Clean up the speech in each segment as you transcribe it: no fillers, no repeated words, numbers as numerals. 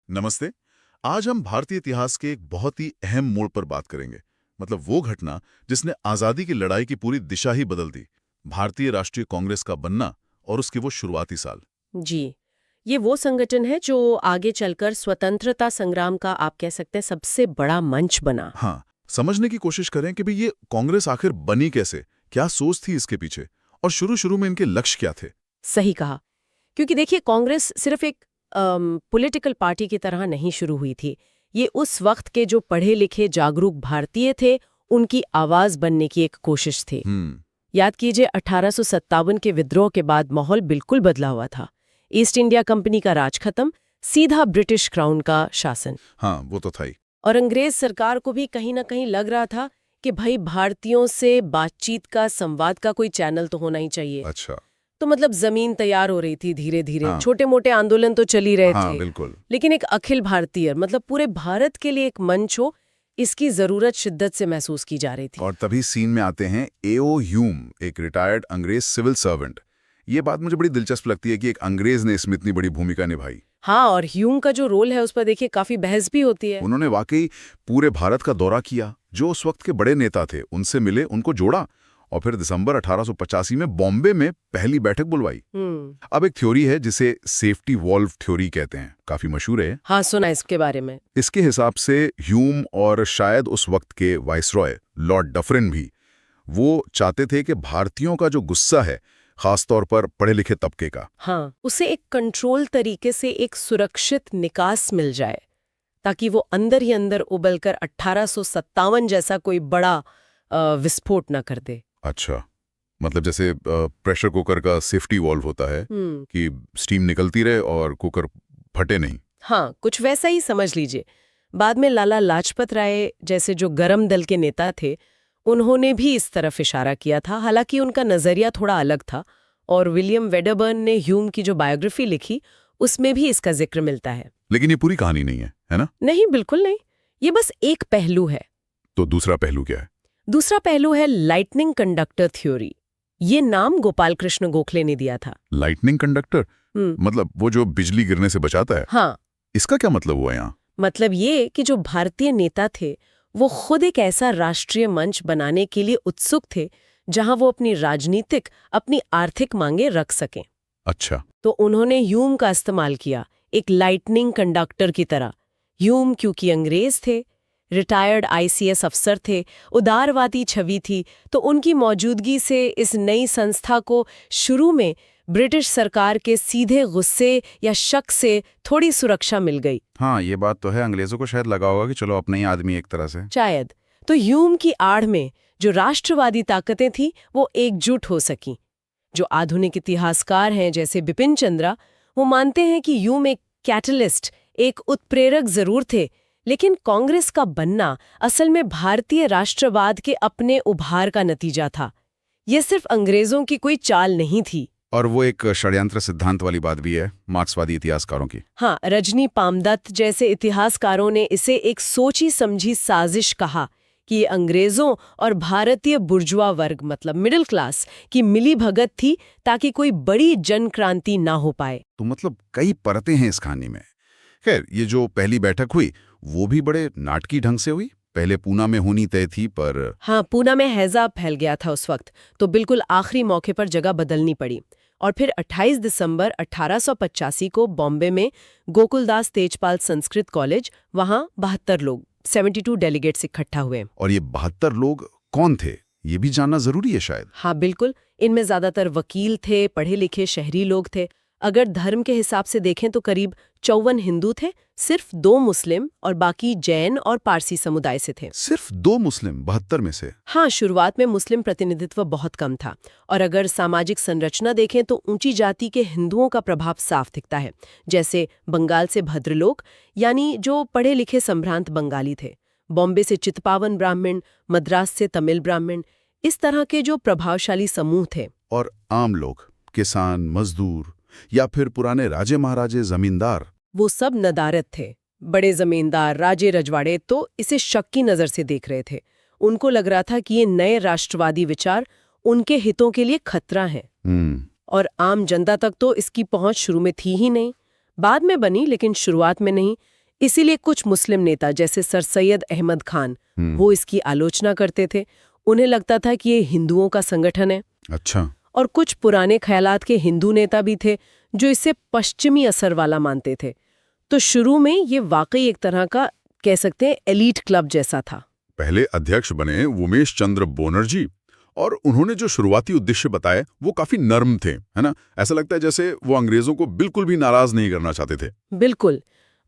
नमस्ते। आज हम भारतीय इतिहास के एक बहुत ही अहम मोड़ पर बात करेंगे। मतलब वो घटना जिसने आजादी की लड़ाई की पूरी दिशा ही बदल दी। भारतीय राष्ट्रीय कांग्रेस का बनना और उसके वो शुरुआती साल। जी, ये वो संगठन है जो आगे चलकर स्वतंत्रता संग्राम का आप कह सकते हैं सबसे बड़ा मंच बना। हाँ, समझने की कोशिश करें कि भाई ये कांग्रेस आखिर बनी कैसे, क्या सोच थी इसके पीछे, और शुरू में इनके लक्ष्य क्या थे। सही कहा, क्योंकि देखिए कांग्रेस सिर्फ एक पॉलिटिकल पार्टी की तरह नहीं शुरू हुई थी। ये उस वक्त के जो पढ़े लिखे जागरूक भारतीय थे, उनकी आवाज बनने की एक कोशिश थी। याद कीजिए 1857 के विद्रोह के बाद माहौल बिल्कुल बदला हुआ था। ईस्ट इंडिया कंपनी का राज खत्म, सीधा ब्रिटिश क्राउन का शासन। हाँ, वो तो था ही। और अंग्रेज सरकार को भी कहीं ना कहीं लग रहा था कि भाई भारतीयों से बातचीत का, संवाद का कोई चैनल तो होना ही चाहिए। अच्छा। तो मतलब जमीन तैयार हो रही थी धीरे धीरे। हाँ। छोटे मोटे आंदोलन तो चल ही रहे हाँ, थे, बिल्कुल। लेकिन एक अखिल भारतीय मतलब पूरे भारत के लिए एक मंच हो, इसकी जरूरत शिद्दत से महसूस की जा रही थी। और तभी सीन में आते हैं एओ ह्यूम, एक रिटायर्ड अंग्रेज सिविल सर्वेंट। ये बात मुझे बड़ी दिलचस्प लगती है कि एक अंग्रेज ने इसमें इतनी बड़ी भूमिका निभाई। हाँ, और ह्यूम का जो रोल है उस पर देखिए काफी बहस भी होती है। उन्होंने वाकई पूरे भारत का दौरा किया, जो उस वक्त के बड़े नेता थे उनसे मिले, उनको जोड़ा, और फिर दिसंबर 1885 में बॉम्बे में पहली बैठक बुलवाई। अब एक थ्योरी है जिसे सेफ्टी वॉल्व थ्योरी कहते हैं, काफी मशहूर है। हाँ, सुना इसके बारे में। इसके हिसाब से ह्यूम और शायद उस वक्त के वाइसरॉय लॉर्ड डफरिन भी वो चाहते थे कि भारतीयों का जो गुस्सा है, खासतौर पर पढ़े लिखे तबके का, हाँ, उसे एक कंट्रोल तरीके से एक सुरक्षित निकास मिल जाए, ताकि वो अंदर ही अंदर उबलकर 1857 जैसा कोई बड़ा विस्फोट न कर दे। अच्छा, मतलब जैसे प्रेशर कुकर का सेफ्टी वॉल्व होता है कि स्टीम निकलती रहे और कुकर फटे नहीं। हाँ, कुछ वैसा ही समझ लीजिए। बाद में लाला लाजपत राय जैसे जो गरम दल के नेता थे, उन्होंने भी इस तरफ इशारा किया था, हालांकि उनका नजरिया थोड़ा अलग था। और विलियम वेडरबर्न ने ह्यूम की जो बायोग्राफी लिखी, उसमें भी इसका जिक्र मिलता है। लेकिन ये पूरी कहानी नहीं है ना? नहीं, बिल्कुल नहीं। ये बस एक पहलू है। तो दूसरा पहलू क्या है? दूसरा पहलू है लाइटनिंग कंडक्टर थ्योरी। ये नाम गोपाल कृष्ण गोखले ने दिया था। Lightning conductor? मतलब वो जो बिजली गिरने से बचाता है? हाँ। इसका क्या मतलब हुआ यहाँ? मतलब ये कि जो भारतीय नेता थे, वो खुद एक ऐसा राष्ट्रीय मंच बनाने के लिए उत्सुक थे जहां वो अपनी राजनीतिक, अपनी आर्थिक मांगे रख सकें। अच्छा। तो उन्होंने ह्यूम का इस्तेमाल किया, एक लाइटनिंग कंडक्टर की तरह। ह्यूम क्योंकि अंग्रेज थे, रिटायर्ड आईसीएस अफसर थे, उदारवादी छवि थी, तो उनकी मौजूदगी से इस नई संस्था को शुरू में ब्रिटिश सरकार के सीधे गुस्से या शक से थोड़ी सुरक्षा मिल गई। हाँ, ये बात तो है। अंग्रेजों को शायद लगा होगा कि चलो अपना ही आदमी एक तरह से। शायद। तो ह्यूम की आड़ में जो राष्ट्रवादी ताकतें थीं, वो एकजुट हो सकीं। जो आधुनिक इतिहासकार हैं जैसे बिपिन चंद्रा, वो मानते हैं कि ह्यूम एक कैटलिस्ट, एक उत्प्रेरक जरूर थे, लेकिन कांग्रेस का बनना असल में भारतीय राष्ट्रवाद के अपने उभार का नतीजा था। ये सिर्फ अंग्रेजों की कोई चाल नहीं थी। और वो एक षड्यंत्र सिद्धांत वाली बात भी है मार्क्सवादी इतिहासकारों की। हाँ, रजनी पामदत्त जैसे इतिहासकारों ने इसे एक सोची समझी साजिश कहा कि ये अंग्रेजों और भारतीय बुर्जुआ वर्ग मतलब मिडिल क्लास की मिली भगत थी, ताकि कोई बड़ी जन क्रांति ना हो पाए। तो मतलब कई परतें हैं इस कहानी में। खैर, ये जो पहली बैठक हुई वो भी बड़े नाटकी ढंग से हुई। पहले पूना में होनी तय थी, पर हाँ, पूना में हैजा फैल गया था उस वक्त, तो बिल्कुल आखिरी मौके पर जगह बदलनी पड़ी। और फिर 28 दिसंबर 1885 को बॉम्बे में गोकुलदास तेजपाल संस्कृत कॉलेज, वहां 72 लोग 72 डेलीगेट्स इकट्ठा हुए। और ये 72 लोग कौन थे, ये भी जानना जरूरी है शायद। हाँ, बिल्कुल। इनमें ज्यादातर वकील थे, पढ़े लिखे शहरी लोग थे। अगर धर्म के हिसाब से देखें तो करीब 54 हिंदू थे, सिर्फ 2 मुस्लिम और बाकी जैन और पारसी समुदाय से थे। सिर्फ 2 मुस्लिम 72 में से? हाँ, शुरुआत में मुस्लिम प्रतिनिधित्व बहुत कम था। और अगर सामाजिक संरचना देखें तो ऊंची जाति के हिंदुओं का प्रभाव साफ दिखता है, जैसे बंगाल से भद्रलोक, यानी जो पढ़े लिखे संभ्रांत बंगाली थे, बॉम्बे से चितपावन ब्राह्मण, मद्रास से तमिल ब्राह्मण, इस तरह के जो प्रभावशाली समूह थे। और आम लोग, किसान, मजदूर या फिर पुराने राजे महाराजे, जमींदार, वो सब नदारत थे। बड़े जमींदार, राजे रजवाड़े तो इसे शक की नजर से देख रहे थे। उनको लग रहा था कि ये नए राष्ट्रवादी विचार उनके हितों के लिए खतरा है। और आम जनता तक तो इसकी पहुंच शुरू में थी ही नहीं। बाद में बनी, लेकिन शुरुआत में नहीं। इसीलिए कुछ मुस्लिम नेता जैसे सर सैयद अहमद खान वो इसकी आलोचना करते थे। उन्हें लगता था कि ये हिंदुओं का संगठन है। अच्छा। और कुछ पुराने ख्यालात के हिंदू नेता भी थे जो इसे पश्चिमी असर वाला मानते थे। तो शुरू में ये वाकई एक तरह का कह सकते हैं एलीट क्लब जैसा था। पहले अध्यक्ष बने उमेश चंद्र बनर्जी, और उन्होंने जो शुरुआती उद्देश्य बताए वो काफी नर्म थे, है ना? ऐसा लगता है जैसे वो अंग्रेजों को बिल्कुल भी नाराज नहीं करना चाहते थे। बिल्कुल।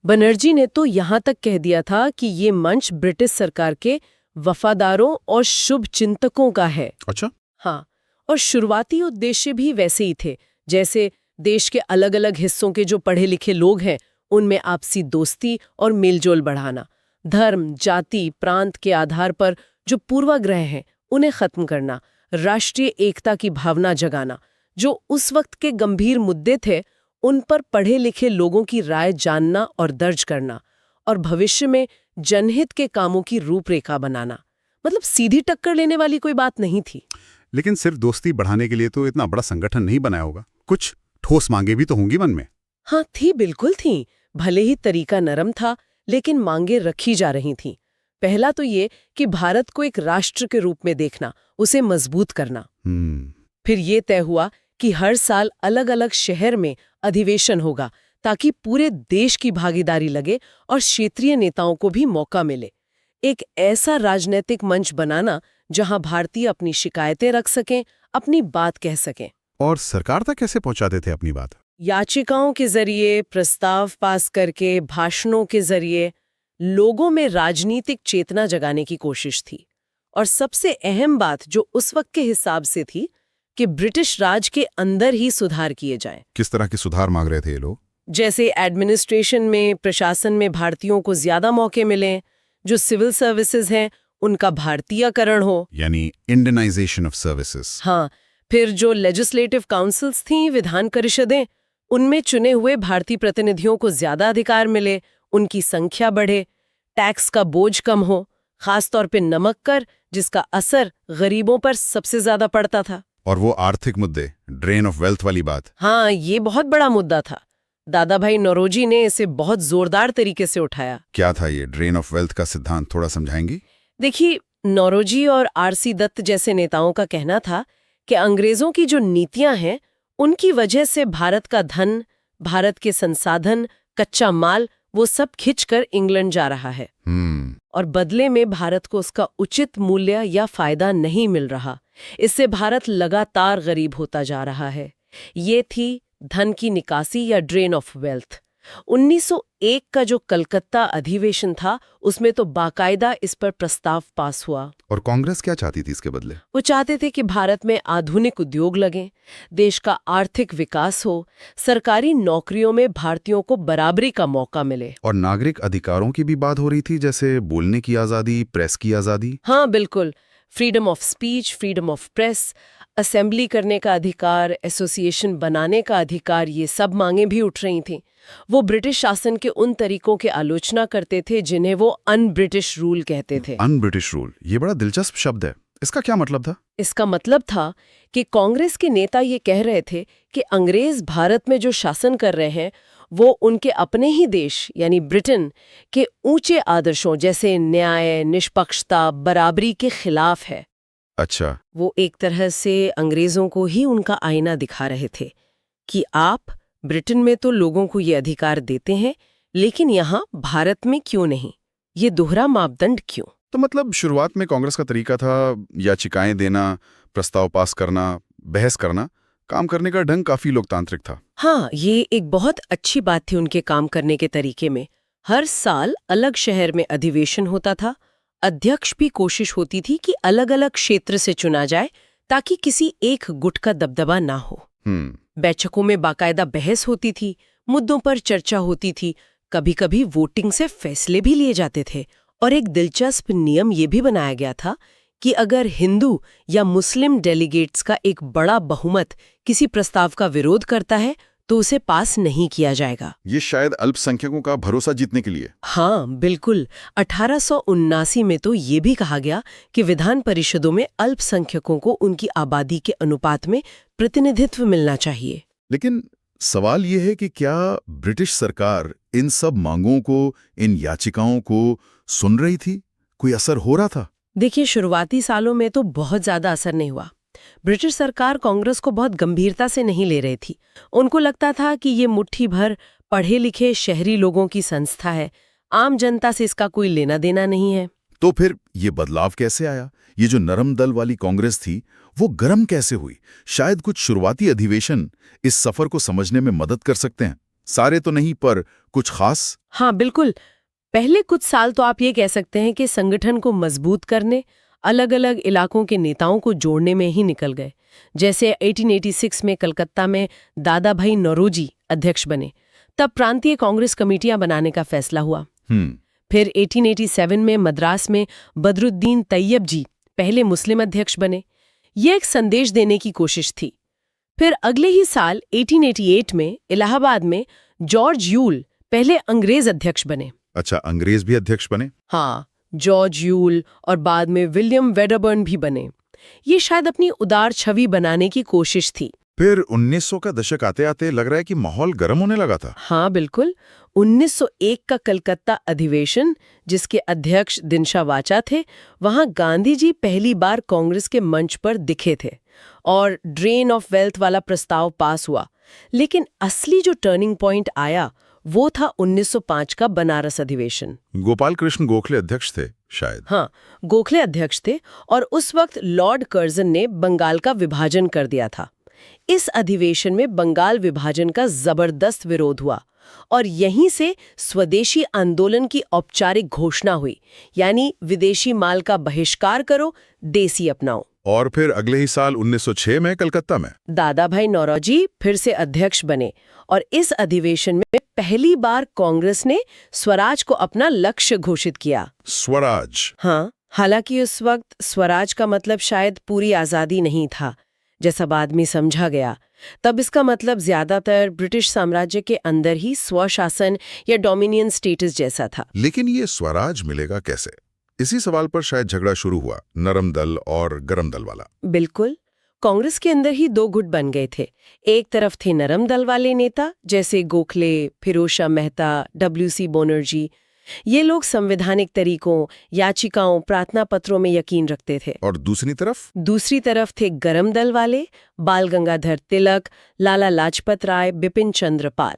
बनर्जी ने तो यहाँ तक कह दिया था कि ये मंच ब्रिटिश सरकार के वफादारों और शुभ चिंतकों का है। अच्छा। हाँ, और शुरुआती उद्देश्य भी वैसे ही थे, जैसे देश के अलग अलग हिस्सों के जो पढ़े लिखे लोग हैं उनमें आपसी दोस्ती और मेलजोल बढ़ाना, धर्म, जाति, प्रांत के आधार पर जो पूर्वाग्रह हैं उन्हें खत्म करना, राष्ट्रीय एकता की भावना जगाना। जो उस वक्त के गंभीर मुद्दे थे उन पर पढ़े लिखे लोगों की राय जानना और दर्ज करना, और भविष्य में जनहित के कामों की रूपरेखा बनाना। मतलब सीधी टक्कर लेने वाली कोई बात नहीं थी। लेकिन सिर्फ दोस्ती बढ़ाने के लिए तो इतना बड़ा संगठन नहीं बनाया होगा, कुछ ठोस मांगे भी तो होंगी मन में। हाँ थी, बिल्कुल थी। भले ही तरीका नरम था लेकिन मांगे रखी जा रही थीं। पहला तो ये कि भारत को एक राष्ट्र के रूप में देखना, उसे मजबूत करना। फिर ये तय हुआ कि हर साल अलग अलग शहर में अधिवेशन होगा ताकि पूरे देश की भागीदारी लगे और क्षेत्रीय नेताओं को भी मौका मिले। एक ऐसा राजनीतिक मंच बनाना जहां भारतीय अपनी शिकायतें रख सकें, अपनी बात कह सकें। और सरकार तक कैसे पहुंचाते थे अपनी बात? याचिकाओं के जरिए, प्रस्ताव पास करके, भाषणों के जरिए लोगों में राजनीतिक चेतना जगाने की कोशिश थी। और सबसे अहम बात जो उस वक्त के हिसाब से थी कि ब्रिटिश राज के अंदर ही सुधार किए जाएं। किस तरह के सुधार मांग रहे थे ये लोग? जैसे एडमिनिस्ट्रेशन में, प्रशासन में भारतीयों को ज्यादा मौके मिलें, जो सिविल सर्विसेज हैं उनका भारतीयकरण हो, यानी इंडियनाइजेशन ऑफ सर्विसेज। हाँ, फिर जो लेजिस्लेटिव काउंसिल्स थीं, विधान परिषदें, उनमें चुने हुए भारतीय प्रतिनिधियों को ज्यादा अधिकार मिले, उनकी संख्या बढ़े, टैक्स का बोझ कम हो, खासतौर पे नमक कर जिसका असर गरीबों पर सबसे ज्यादा पड़ता था। और वो आर्थिक मुद्दे, ड्रेन ऑफ वेल्थ वाली बात। हाँ, ये बहुत बड़ा मुद्दा था। दादा भाई नौरोजी ने इसे बहुत जोरदार तरीके से उठाया। क्या था ये ड्रेन ऑफ वेल्थ का सिद्धांत, थोड़ा समझाएंगी? देखिए, नौरोजी और आरसी दत्त जैसे नेताओं का कहना था कि अंग्रेजों की जो नीतियां हैं उनकी वजह से भारत का धन, भारत के संसाधन, कच्चा माल वो सब खिंचकर इंग्लैंड जा रहा है और बदले में भारत को उसका उचित मूल्य या फायदा नहीं मिल रहा। इससे भारत लगातार गरीब होता जा रहा है। ये थी धन की निकासी या ड्रेन ऑफ वेल्थ। 1901 का जो कलकत्ता अधिवेशन था उसमें तो बाकायदा इस पर प्रस्ताव पास हुआ। और कांग्रेस क्या चाहती थी इसके बदले? वो चाहते थे कि भारत में आधुनिक उद्योग लगें, देश का आर्थिक विकास हो, सरकारी नौकरियों में भारतीयों को बराबरी का मौका मिले। और नागरिक अधिकारों की भी बात हो रही थी, जैसे बोलने की आज़ादी, प्रेस की आज़ादी। हाँ बिल्कुल, freedom of speech, freedom of press, assembly करने का अधिकार, एसोसिएशन बनाने का अधिकार, ये सब मांगें भी उठ रही थीं। वो ब्रिटिश शासन के उन तरीकों की आलोचना करते थे जिन्हें वो अन ब्रिटिश रूल कहते थे। अन ब्रिटिश रूल, ये बड़ा दिलचस्प शब्द है। इसका क्या मतलब था? इसका मतलब था कि कांग्रेस के नेता ये कह रहे थे कि अंग्रेज भारत में जो शासन कर रहे हैं वो उनके अपने ही देश यानी ब्रिटेन के ऊंचे आदर्शों जैसे न्याय, निष्पक्षता, बराबरी के खिलाफ है। अच्छा। वो एक तरह से अंग्रेजों को ही उनका आईना दिखा रहे थे कि आप ब्रिटेन में तो लोगों को ये अधिकार देते हैं लेकिन यहाँ भारत में क्यों नहीं? ये दोहरा मापदंड क्यों? तो मतलब शुरुआत में कांग्रेस का तरीका था याचिकाएं देना, प्रस्ताव पास करना, बहस करना। काम करने का ढंग काफी लोकतांत्रिक था। हाँ, ये एक बहुत अच्छी बात थी उनके काम करने के तरीके में। हर साल अलग शहर में अधिवेशन होता था। अध्यक्ष भी कोशिश होती थी कि अलग अलग क्षेत्र से चुना जाए ताकि किसी एक गुट का दबदबा ना हो। बैठकों में बाकायदा बहस होती थी, मुद्दों पर चर्चा होती थी, कभी-कभी वोटिंग से फैसले भी लिए जाते थे। और एक दिलचस्प नियम ये भी बनाया गया था कि अगर हिंदू या मुस्लिम डेलीगेट्स का एक बड़ा बहुमत किसी प्रस्ताव का विरोध करता है तो उसे पास नहीं किया जाएगा। ये शायद अल्पसंख्यकों का भरोसा जीतने के लिए। हाँ बिल्कुल, 1879 में तो ये भी कहा गया कि विधान परिषदों में अल्पसंख्यकों को उनकी आबादी के अनुपात में प्रतिनिधित्व मिलना चाहिए। लेकिन सवाल ये है कि क्या ब्रिटिश सरकार इन सब मांगों को, इन याचिकाओं को सुन रही थी? कोई असर हो रहा था? देखिए, शुरुआती सालों में तो बहुत ज्यादा असर नहीं हुआ। ब्रिटिश सरकार कांग्रेस को बहुत गंभीरता से नहीं ले रही थी। उनको लगता था कि ये मुट्ठी भर पढ़े लिखे शहरी लोगों की संस्था है, आम जनता से इसका कोई लेना देना नहीं है। तो फिर ये बदलाव कैसे आया? ये जो नरम दल वाली कांग्रेस थी, वो गरम कैसे हुई? शायद कुछ शुरुआती अधिवेशन इस सफर को समझने में मदद कर सकते हैं। सारे तो नहीं, पर कुछ खास। हाँ, बिल्कुल। पहले कुछ साल तो आप ये कह सकते हैं कि संगठन को मजबूत करने, अलग अलग इलाकों के नेताओं को जोड़ने में ही निकल गए। जैसे 1886 में कलकत्ता में दादा भाई नौरोजी अध्यक्ष बने, तब प्रांतीय कांग्रेस कमेटियां बनाने का फैसला हुआ। फिर 1887 में मद्रास में बदरुद्दीन तैयब जी पहले मुस्लिम अध्यक्ष बने। ये एक संदेश देने की कोशिश थी। फिर अगले ही साल 1888 में इलाहाबाद में जॉर्ज यूल पहले अंग्रेज अध्यक्ष बने। अच्छा, अंग्रेज भी अध्यक्ष बने? हाँ, जॉर्ज यूल और बाद में विलियम वेडरबर्न भी बने। ये शायद अपनी उदार छवि बनाने की कोशिश थी। फिर 1900 का दशक आते आते लग रहा है कि माहौल गर्म होने लगा था। हाँ, बिल्कुल। 1901 का कलकत्ता अधिवेशन, जिसके अध्यक्ष दिनशा वाचा थे, वहां गांधी जी पहली बार कांग्रेस के मंच पर दिखे थे और ड्रेन ऑफ वेल्थ वाला प्रस्ताव पास हुआ। लेकिन असली जो टर्निंग पॉइंट आया वो था 1905 का बनारस अधिवेशन। गोपाल कृष्ण गोखले अध्यक्ष थे शायद। हाँ, गोखले अध्यक्ष थे और उस वक्त लॉर्ड कर्जन ने बंगाल का विभाजन कर दिया था। इस अधिवेशन में बंगाल विभाजन का जबरदस्त विरोध हुआ और यहीं से स्वदेशी आंदोलन की औपचारिक घोषणा हुई, यानी विदेशी माल का बहिष्कार करो, देसी अपनाओ। और फिर अगले ही साल 1906 में कलकत्ता में दादा भाई नौरोजी फिर से अध्यक्ष बने और इस अधिवेशन में पहली बार कांग्रेस ने स्वराज को अपना लक्ष्य घोषित किया। स्वराज? हाँ, हालांकि उस वक्त स्वराज का मतलब शायद पूरी आजादी नहीं था, जैसा बाद में समझा गया। तब इसका मतलब ज्यादातर ब्रिटिश साम्राज्य के अंदर ही स्वशासन या डोमिनियन स्टेटस जैसा था। लेकिन ये स्वराज मिलेगा कैसे? इसी सवाल पर शायद झगड़ा शुरू हुआ, नरम दल और गरम दल वाला। बिल्कुल। कांग्रेस के अंदर ही दो गुट बन गए थे। एक तरफ थे नरम दल वाले नेता जैसे गोखले, फिरोज मेहता, WC बनर्जी। ये लोग संवैधानिक तरीकों, याचिकाओं, प्रार्थना पत्रों में यकीन रखते थे। और दूसरी तरफ थे गरम दल वाले, बाल गंगाधर तिलक, लाला लाजपत राय, बिपिन चंद्र पाल,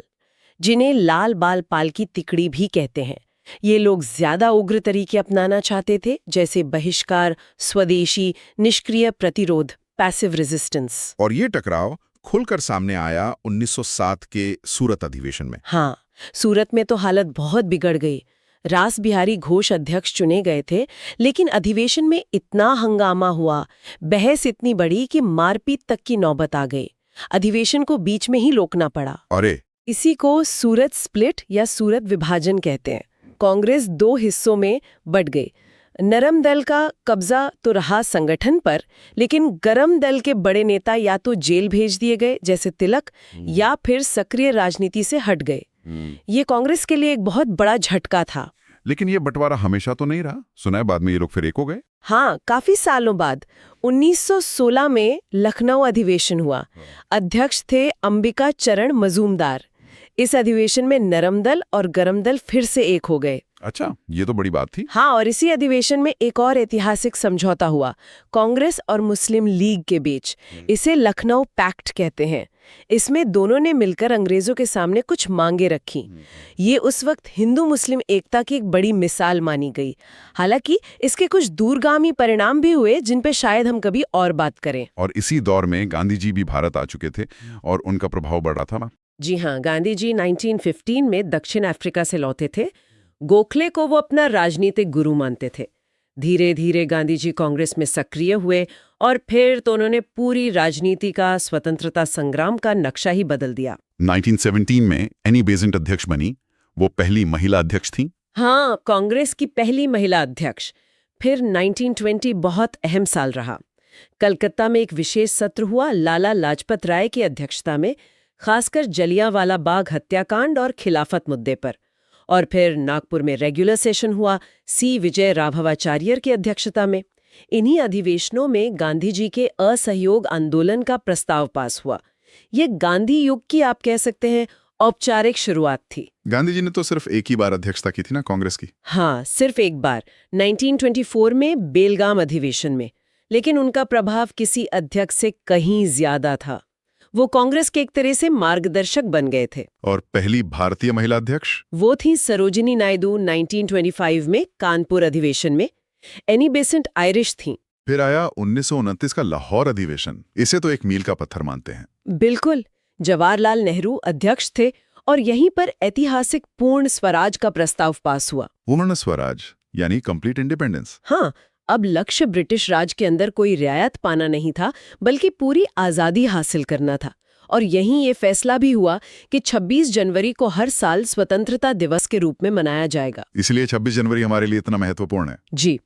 जिन्हें लाल बाल पाल की तिकड़ी भी कहते हैं। ये लोग ज्यादा उग्र तरीके अपनाना चाहते थे, जैसे बहिष्कार, स्वदेशी, निष्क्रिय प्रतिरोध, पैसिव रेजिस्टेंस। और ये टकराव खुलकर सामने आया 1907 के सूरत अधिवेशन में। हाँ, सूरत में तो हालत बहुत बिगड़ गई। रास बिहारी घोष अध्यक्ष चुने गए थे, लेकिन अधिवेशन में इतना हंगामा हुआ, बहस इतनी बड़ी कि मारपीट तक की नौबत आ गई। अधिवेशन को बीच में ही रोकना पड़ा। अरे! इसी को सूरत स्प्लिट या सूरत विभाजन कहते हैं। कांग्रेस दो हिस्सों में बट गई। नरम दल का कब्जा तो रहा संगठन पर, लेकिन गरम दल के बड़े नेता या तो जेल भेज दिए गए जैसे तिलक, या फिर सक्रिय राजनीति से हट गए। ये कांग्रेस के लिए एक बहुत बड़ा झटका था। लेकिन ये बंटवारा हमेशा तो नहीं रहा। सुना है बाद में ये लोग फिर एक हो गए। हाँ, काफी सालों बाद 1916 में लखनऊ अधिवेशन हुआ। अध्यक्ष थे अंबिका चरण मजूमदार। इस अधिवेशन में नरम दल और गरम दल फिर से एक हो गए। अच्छा, ये तो बड़ी बात थी। हाँ, और इसी अधिवेशन में एक और ऐतिहासिक समझौता हुआ कांग्रेस और मुस्लिम लीग के बीच। इसे लखनऊ पैक्ट कहते हैं। इसमें दोनों ने मिलकर अंग्रेजों के सामने कुछ मांगे रखी। ये उस वक्त हिंदू मुस्लिम एकता की एक बड़ी मिसाल मानी गई। हालांकि इसके कुछ दूरगामी परिणाम भी हुए, जिन पे शायद हम कभी और बात करें। और इसी दौर में गांधी जी भी भारत आ चुके थे और उनका प्रभाव बढ़ रहा था ना। जी हाँ, गांधी जी 1915 में दक्षिण अफ्रीका से लौटे थे। गोखले को वो अपना राजनीतिक गुरु मानते थे। धीरे धीरे गांधी जी कांग्रेस में सक्रिय हुए और फिर तो उन्होंने पूरी राजनीति का, स्वतंत्रता संग्राम का नक्शा ही बदल दिया। 1917 में एनी बेसेंट अध्यक्ष बनी। वो पहली महिला अध्यक्ष थी। हाँ, कांग्रेस की पहली महिला अध्यक्ष। फिर 1920 बहुत अहम साल रहा। कलकत्ता में एक विशेष सत्र हुआ लाला लाजपत राय की अध्यक्षता में, खासकर जलियांवाला बाग हत्याकांड और खिलाफत मुद्दे पर। और फिर नागपुर में रेगुलर सेशन हुआ C. विजय राघवाचार्य की अध्यक्षता में। इन्हीं अधिवेशनों में गांधी जी के असहयोग आंदोलन का प्रस्ताव पास हुआ। ये गांधी युग की, आप कह सकते हैं, औपचारिक शुरुआत थी। गांधी जी ने तो सिर्फ एक ही बार अध्यक्षता की थी ना कांग्रेस की। हाँ, सिर्फ एक बार 1924 में बेलगाम अधिवेशन में, लेकिन उनका प्रभाव किसी अध्यक्ष से कहीं ज्यादा था। वो कांग्रेस के एक तरह से मार्गदर्शक बन गए थे। और पहली भारतीय महिला अध्यक्ष? वो थी सरोजिनी नायडू 1925 में कानपुर अधिवेशन में। एनी बेसेंट आयरिश थी। फिर आया 1929 का लाहौर अधिवेशन। इसे तो एक मील का पत्थर मानते हैं। बिल्कुल। जवाहरलाल नेहरू अध्यक्ष थे और यहीं पर ऐतिहासिक पूर्ण स्वराज का प्रस्ताव पास हुआ। पूर्ण स्वराज यानी कंप्लीट इंडिपेंडेंस। हाँ, अब लक्ष्य ब्रिटिश राज के अंदर कोई रियायत पाना नहीं था, बल्कि पूरी आजादी हासिल करना था। और यहीं ये फैसला भी हुआ कि 26 जनवरी को हर साल स्वतंत्रता दिवस के रूप में मनाया जाएगा। इसलिए 26 जनवरी हमारे लिए इतना महत्वपूर्ण है। जी।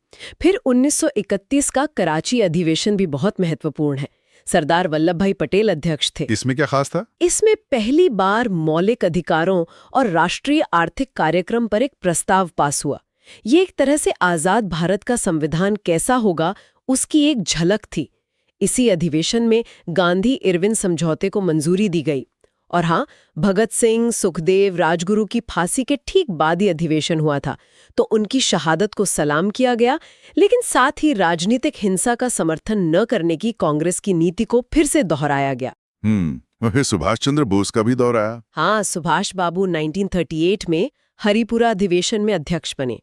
फिर 1931 का कराची अधिवेशन भी बहुत महत्वपूर्ण है। सरदार वल्लभ भाई पटेल अध्यक्ष थे। इसमें क्या खास था? इसमें पहली बार मौलिक अधिकारों और राष्ट्रीय आर्थिक कार्यक्रम पर एक प्रस्ताव पास हुआ। ये एक तरह से आजाद भारत का संविधान कैसा होगा उसकी एक झलक थी। इसी अधिवेशन में गांधी इरविन समझौते को मंजूरी दी गई। और हाँ, भगत सिंह, सुखदेव, राजगुरु की फांसी के ठीक बाद ही अधिवेशन हुआ था, तो उनकी शहादत को सलाम किया गया, लेकिन साथ ही राजनीतिक हिंसा का समर्थन न करने की कांग्रेस की नीति को फिर से दोहराया गया। फिर सुभाष चंद्र बोस का भी दौर आया। हाँ, सुभाष बाबू 1938 में हरिपुरा अधिवेशन में अध्यक्ष बने।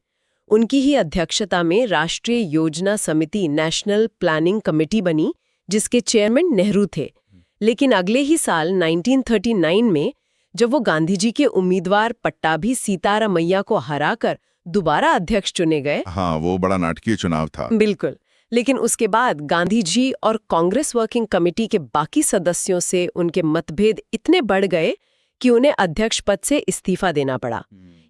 उनकी ही अध्यक्षता में राष्ट्रीय योजना समिति नेशनल प्लानिंग कमेटी बनी, जिसके चेयरमैन नेहरू थे। लेकिन अगले ही साल 1939 में जब वो गांधी जी के उम्मीदवार पट्टाभी सीतारामैया को हराकर दोबारा अध्यक्ष चुने गए। हाँ, वो बड़ा नाटकीय चुनाव था। बिल्कुल। लेकिन उसके बाद गांधी जी और कांग्रेस वर्किंग कमेटी के बाकी सदस्यों से उनके मतभेद इतने बढ़ गए कि उन्हें अध्यक्ष पद से इस्तीफा देना पड़ा।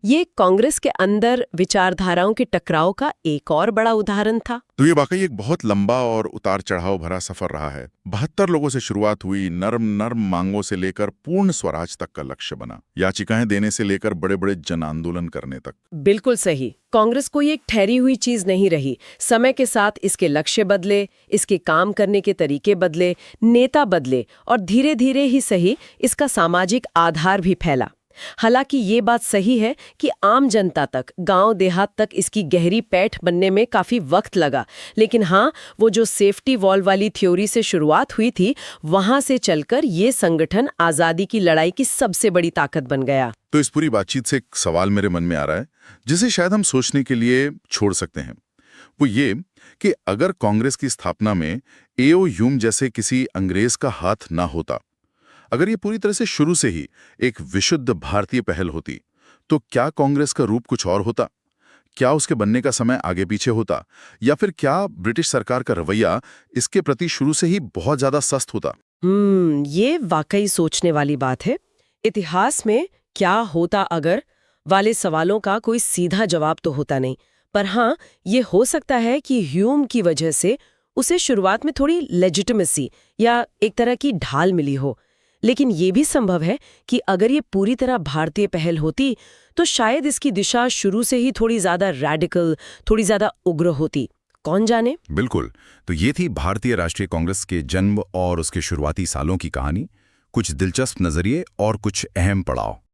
ये कांग्रेस के अंदर विचारधाराओं के टकराव का एक और बड़ा उदाहरण था। तो ये वाकई एक बहुत लंबा और उतार चढ़ाव भरा सफर रहा है। 72 लोगों से शुरुआत हुई, नर्म मांगों से लेकर पूर्ण स्वराज तक का लक्ष्य बना, याचिकाएं देने से लेकर बड़े बड़े जन आंदोलन करने तक। बिल्कुल सही। कांग्रेस कोई एक ठहरी हुई चीज नहीं रही। समय के साथ इसके लक्ष्य बदले, इसके काम करने के तरीके बदले, नेता बदले और धीरे धीरे ही सही इसका सामाजिक आधार भी फैला। हालांकि ये बात सही है कि आम जनता तक, गांव देहात तक इसकी गहरी पैठ बनने में काफी वक्त लगा। लेकिन हाँ, वो जो सेफ्टी वॉल वाली थ्योरी से शुरुआत हुई थी, वहां से चलकर ये संगठन आजादी की लड़ाई की सबसे बड़ी ताकत बन गया। तो इस पूरी बातचीत से एक सवाल मेरे मन में आ रहा है, जिसे शायद हम सोचने के लिए छोड़ सकते हैं। वो ये कि अगर कांग्रेस की स्थापना में एओ ह्यूम जैसे किसी अंग्रेज का हाथ ना होता, अगर ये पूरी तरह से शुरू से ही एक विशुद्ध भारतीय पहल होती, तो क्या कांग्रेस का रूप कुछ और होता? क्या उसके बनने का समय आगे पीछे होता? या फिर क्या ब्रिटिश सरकार का रवैया इसके प्रति शुरू से ही बहुत ज्यादा सख्त होता? ये वाकई सोचने वाली बात है। इतिहास में क्या होता अगर वाले सवालों का कोई सीधा जवाब तो होता नहीं, पर हाँ, ये हो सकता है कि ह्यूम की वजह से उसे शुरुआत में थोड़ी लेजिटिमेसी या एक तरह की ढाल मिली हो। लेकिन ये भी संभव है कि अगर ये पूरी तरह भारतीय पहल होती, तो शायद इसकी दिशा शुरू से ही थोड़ी ज्यादा रैडिकल, थोड़ी ज्यादा उग्र होती। कौन जाने। बिल्कुल। तो ये थी भारतीय राष्ट्रीय कांग्रेस के जन्म और उसके शुरुआती सालों की कहानी। कुछ दिलचस्प नजरिए और कुछ अहम पड़ाव।